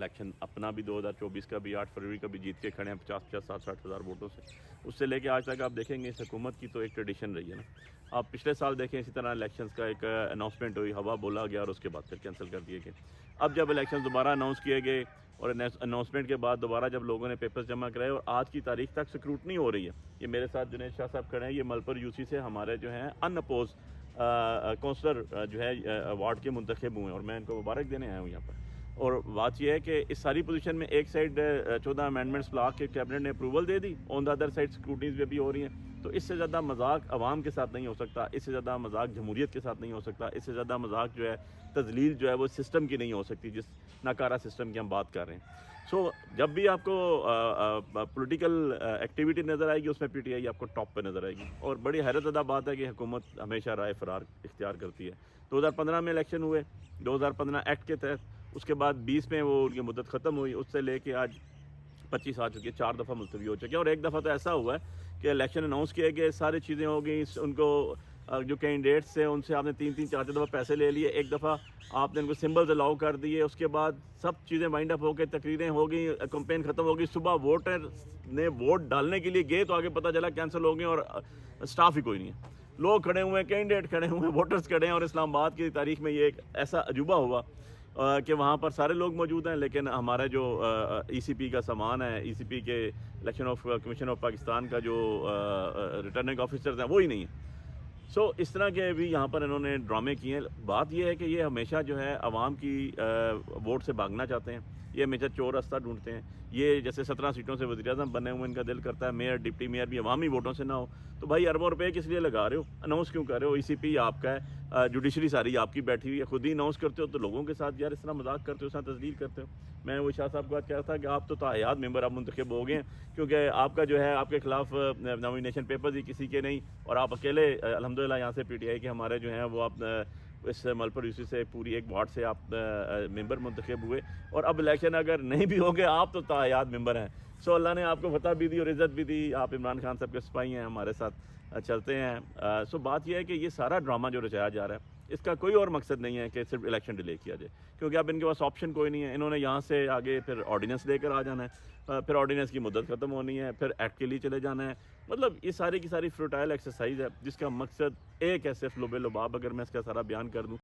Election اپنا بھی 2024 کا بھی 8 فروری کا بھی جیت کے کھڑے ہیں 50-50 60 ہزار ووٹوں سے. اس سے لے کے آج تک آپ دیکھیں گے اس حکومت کی تو ایک ٹریڈیشن رہی ہے نا. آپ پچھلے سال دیکھیں اسی طرح الیکشنز کا ایک اناؤنسمنٹ ہوئی, ہوا بولا گیا اور اس کے بعد پھر کینسل کر دیے گئے. اب جب الیکشن دوبارہ اناؤنس کیے گئے اور اناؤنسمنٹ کے بعد دوبارہ جب لوگوں نے پیپرز جمع کرائے اور آج کی تاریخ تک سکروٹنی ہو رہی ہے. یہ میرے ساتھ جنید شاہ صاحب کھڑے ہیں, یہ ملپر یوسی سے ہمارے جو ہیں ان اپوز کونسلر جو ہے وارڈ کے منتخب ہوئے ہیں, اور میں ان کو مبارک دینے آیا ہوں یہاں پر. اور بات یہ ہے کہ اس ساری پوزیشن میں ایک سائڈ 14 امینڈمنٹس لا کے کیبنٹ نے اپروول دے دی, on the other side scrutiny بھی ابھی ہو رہی ہیں. تو اس سے زیادہ مذاق عوام کے ساتھ نہیں ہو سکتا, اس سے زیادہ مذاق جمہوریت کے ساتھ نہیں ہو سکتا, اس سے زیادہ مذاق جو ہے تذلیل جو ہے وہ سسٹم کی نہیں ہو سکتی, جس ناکارہ سسٹم کی ہم بات کر رہے ہیں. سو جب بھی آپ کو پولیٹیکل ایکٹیویٹی نظر آئے گی اس میں پی ٹی آئی آپ کو ٹاپ پہ نظر آئے گی. اور بڑی حیرت زدہ بات ہے کہ حکومت ہمیشہ رائے فرار اختیار کرتی ہے. 2015 میں الیکشن ہوئے, 2015 ایکٹ کے تحت, اس کے بعد 20 میں وہ ان کی مدت ختم ہوئی, اس سے لے کے آج 25 آ چکی ہے, 4 دفعہ ملتوی ہو چکی ہے. اور ایک دفعہ تو ایسا ہوا ہے کہ الیکشن اناؤنس کیے گئے, ساری چیزیں ہو گئیں, ان کو جو کینڈیڈیٹس تھے ان سے آپ نے 3-4 دفعہ پیسے لے لیے, ایک دفعہ آپ نے ان کو سمبلز الاؤ کر دیے, اس کے بعد سب چیزیں وائنڈ اپ ہو کے تقریریں ہو گئیں, کمپین ختم ہو گئی. صبح ووٹر نے ووٹ ڈالنے کے لیے گئے تو آگے پتہ چلا کینسل ہو گئے اور اسٹاف ہی کوئی نہیں ہے. لوگ کھڑے ہوئے ہیں, کینڈیڈیٹ کھڑے ہوئے ہیں, ووٹرز کھڑے ہیں. اور اسلام آباد کی تاریخ میں یہ ایک ایسا عجوبہ ہوا کہ وہاں پر سارے لوگ موجود ہیں لیکن ہمارا جو ای سی پی کا سامان ہے, ای سی پی کے election of commission of Pakistan کا جو ریٹرننگ آفیسرز ہیں وہی نہیں ہیں. سو اس طرح کے بھی یہاں پر انہوں نے ڈرامے کیے ہیں. بات یہ ہے کہ یہ ہمیشہ جو ہے عوام کی ووٹ سے بھاگنا چاہتے ہیں, یہ ہمیشہ چور راستہ ڈھونڈتے ہیں. یہ جیسے 17 سیٹوں سے وزیر اعظم بنے ہوئے, ان کا دل کرتا ہے میئر ڈپٹی میئر بھی عوامی ووٹوں سے نہ ہو. تو بھائی اربوں روپے کس لیے لگا رہے ہو, اناؤنس کیوں کر رہے ہو؟ ای سی پی آپ کا ہے, جوڈیشری ساری آپ کی بیٹھی ہوئی ہے, خود ہی اناؤنس کرتے ہو تو لوگوں کے ساتھ یار اس طرح مذاق کرتے ہو, اس طرح تذلیل کرتے ہو. میں وہ شاہ صاحب کو بات کہہ رہا تھا کہ آپ تو تاحیات ممبر آپ منتخب ہو گئے ہیں, کیونکہ آپ کا جو ہے آپ کے خلاف نامینیشن پیپرز ہی کسی کے نہیں, اور آپ اکیلے الحمدللہ یہاں سے پی ٹی آئی کے ہمارے جو ہیں وہ آپ اس ملپر یوسی سے پوری ایک وارڈ سے آپ ممبر منتخب ہوئے. اور اب الیکشن اگر نہیں بھی ہو گے آپ تو تاحیات ممبر ہیں. سو اللہ نے آپ کو فتح بھی دی اور عزت بھی دی, آپ عمران خان صاحب کے سپاہی ہیں, ہمارے ساتھ چلتے ہیں. سو بات یہ ہے کہ یہ سارا ڈرامہ جو رچایا جا رہا ہے اس کا کوئی اور مقصد نہیں ہے کہ صرف الیکشن ڈیلے کیا جائے, کیونکہ اب ان کے پاس آپشن کوئی نہیں ہے. انہوں نے یہاں سے آگے پھر آرڈیننس لے کر آ جانا ہے, پھر آرڈیننس کی مدت ختم ہونی ہے, پھر ایکٹ کے لیے چلے جانا ہے. مطلب یہ ساری کی ساری فروٹائل ایکسرسائز ہے جس کا مقصد ایک ہے صرف لب لباب, اگر میں اس کا سارا بیان کر دوں